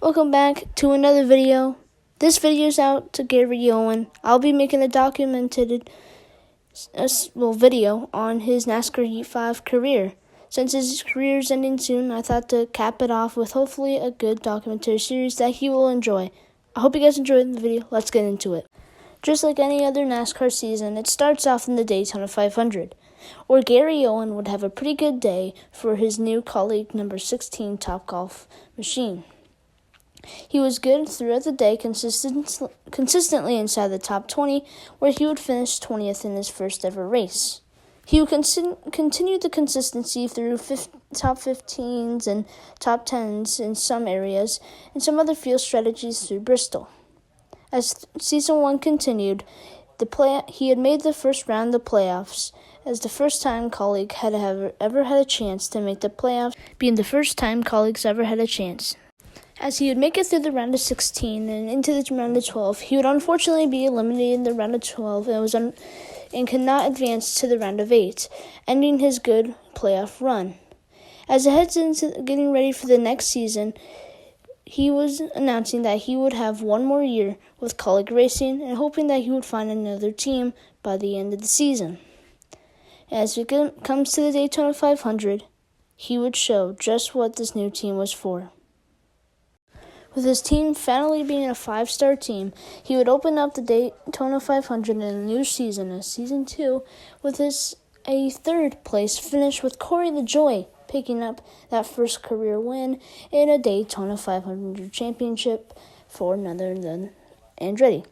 Welcome back to another video. This video is out to Gary Owens. I'll be making a documented video on his NASCAR Heat 5 career. Since his career is ending soon, I thought to cap it off with hopefully a good documentary series that he will enjoy. I hope you guys enjoyed the video. Let's get into it. Just like any other NASCAR season, it starts off in the Daytona 500, where Gary Owens would have a pretty good day for his new colleague number 16 Topgolf machine. He was good throughout the day, consistently inside the top 20, where he would finish 20th in his first ever race. He would continue the consistency through top 15s and top 10s in some areas, and some other field strategies through Bristol. As Season 1 continued, he had made the first round of the playoffs, as the first time colleague had ever had a chance to make the playoffs, being the first time colleagues ever had a chance. As he would make it through the round of 16 and into the round of 12, he would unfortunately be eliminated in the round of 12 and could not advance to the round of 8, ending his good playoff run. As it heads into getting ready for the next season, he was announcing that he would have one more year with colleague racing and hoping that he would find another team by the end of the season. As it comes to the Daytona 500, he would show just what this new team was for. With his team finally being a 5-star team, he would open up the Daytona 500 in a new season, as Season 2, with a third-place finish with Corey LaJoie picking up that first career win in a Daytona 500 championship for none other than Andretti.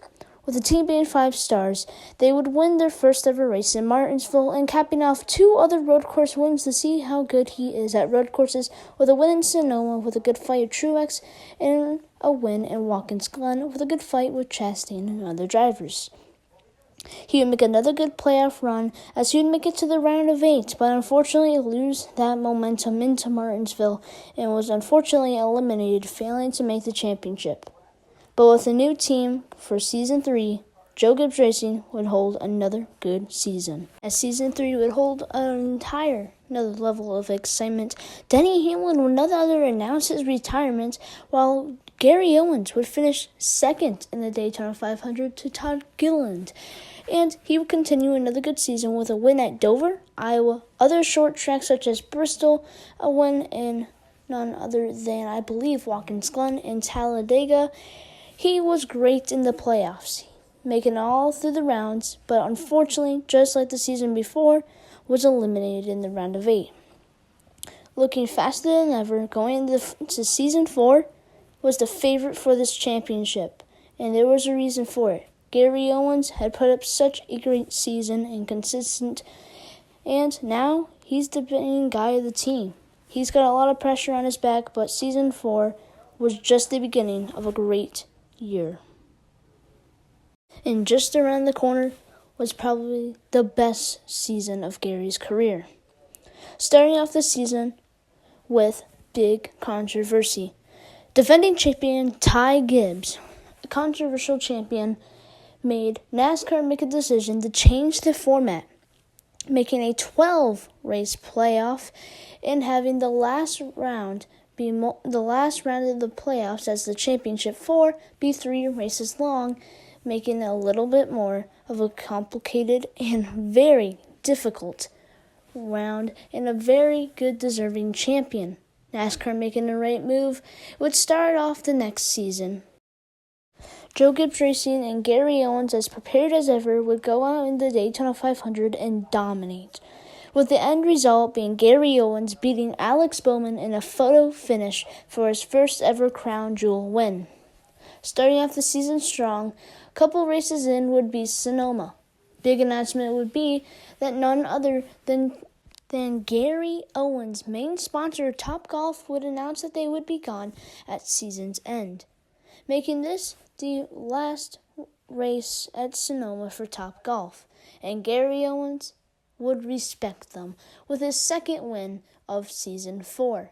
With the team being 5 stars, they would win their first ever race in Martinsville and capping off 2 other road course wins to see how good he is at road courses, with a win in Sonoma with a good fight with Truex and a win in Watkins Glen with a good fight with Chastain and other drivers. He would make another good playoff run as he would make it to the round of 8, but unfortunately lose that momentum into Martinsville and was unfortunately eliminated, failing to make the championship. But with a new team for Season 3, Joe Gibbs Racing would hold another good season. As Season 3 would hold another level of excitement, Denny Hamlin would none other announce his retirement, while Gary Owens would finish second in the Daytona 500 to Todd Gilliland. And he would continue another good season with a win at Dover, Iowa, other short tracks such as Bristol, a win in none other than, I believe, Watkins Glen and Talladega. He was great in the playoffs, making it all through the rounds, but unfortunately, just like the season before, was eliminated in the round of 8. Looking faster than ever, going to Season 4, was the favorite for this championship, and there was a reason for it. Gary Owens had put up such a great season and consistent, and now he's the main guy of the team. He's got a lot of pressure on his back, but Season 4 was just the beginning of a great year. And just around the corner was probably the best season of Gary's career. Starting off the season with big controversy. Defending champion Ty Gibbs, a controversial champion, made NASCAR make a decision to change the format, making a 12-race playoff and having the last round of the playoffs as the championship 4 be 3 races long, making it a little bit more of a complicated and very difficult round and a very good deserving champion. NASCAR making the right move would start off the next season. Joe Gibbs Racing and Gary Owens, as prepared as ever, would go out in the Daytona 500 and dominate, with the end result being Gary Owens beating Alex Bowman in a photo finish for his first ever crown jewel win. Starting off the season strong, a couple races in would be Sonoma. Big announcement would be that none other than Gary Owens' main sponsor, Topgolf, would announce that they would be gone at season's end, making this the last race at Sonoma for Topgolf, and Gary Owens would respect them with his second win of Season 4.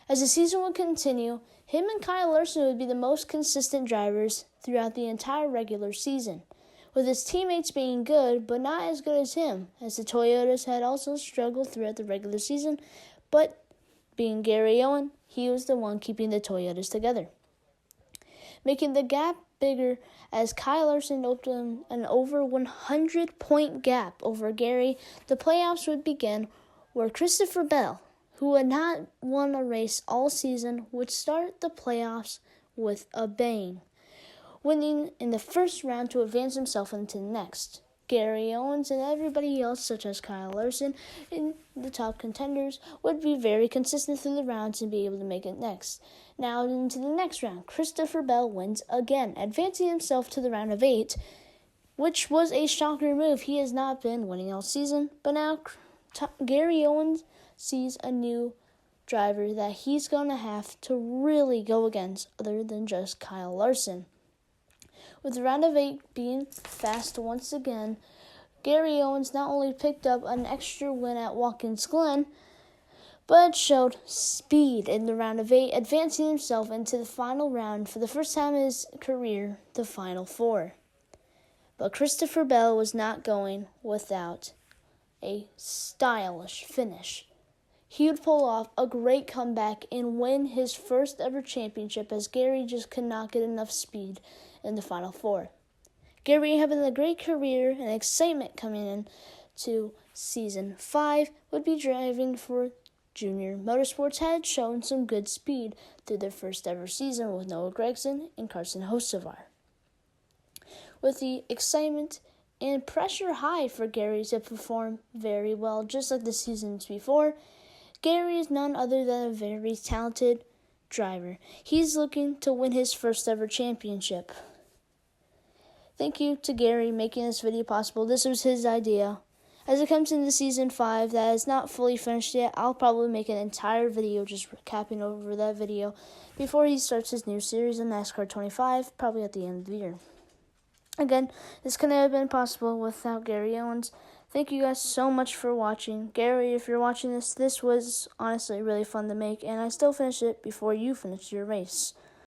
As the season would continue, him and Kyle Larson would be the most consistent drivers throughout the entire regular season, with his teammates being good but not as good as him, as the Toyotas had also struggled throughout the regular season, but being Gary Owens, he was the one keeping the Toyotas together. making the gap bigger as Kyle Larson opened an over 100-point gap over Gary. The playoffs would begin, where Christopher Bell, who had not won a race all season, would start the playoffs with a bang, winning in the first round to advance himself into the next. Gary Owens and everybody else, such as Kyle Larson, in the top contenders, would be very consistent through the rounds and be able to make it next. Now into the next round, Christopher Bell wins again, advancing himself to the round of 8, which was a shocker move. He has not been winning all season, but now Gary Owens sees a new driver that he's going to have to really go against other than just Kyle Larson. With the round of 8 being fast once again, Gary Owens not only picked up an extra win at Watkins Glen, but showed speed in the round of 8, advancing himself into the final round for the first time in his career, the Final Four. But Christopher Bell was not going without a stylish finish. He would pull off a great comeback and win his first ever championship, as Gary just could not get enough speed in the Final Four. Gary, having a great career and excitement coming in to Season 5, would be driving for Junior Motorsports, had shown some good speed through their first ever season with Noah Gragson and Carson Hocevar. With the excitement and pressure high for Gary to perform very well, just like the seasons before, Gary is none other than a very talented driver. He's looking to win his first ever championship. Thank you to Gary making this video possible. This was his idea. As it comes into Season 5 that is not fully finished yet, I'll probably make an entire video just recapping over that video before he starts his new series in NASCAR 25, probably at the end of the year. Again, this couldn't have been possible without Gary Owens. Thank you guys so much for watching. Gary, if you're watching this was honestly really fun to make, and I still finished it before you finished your race.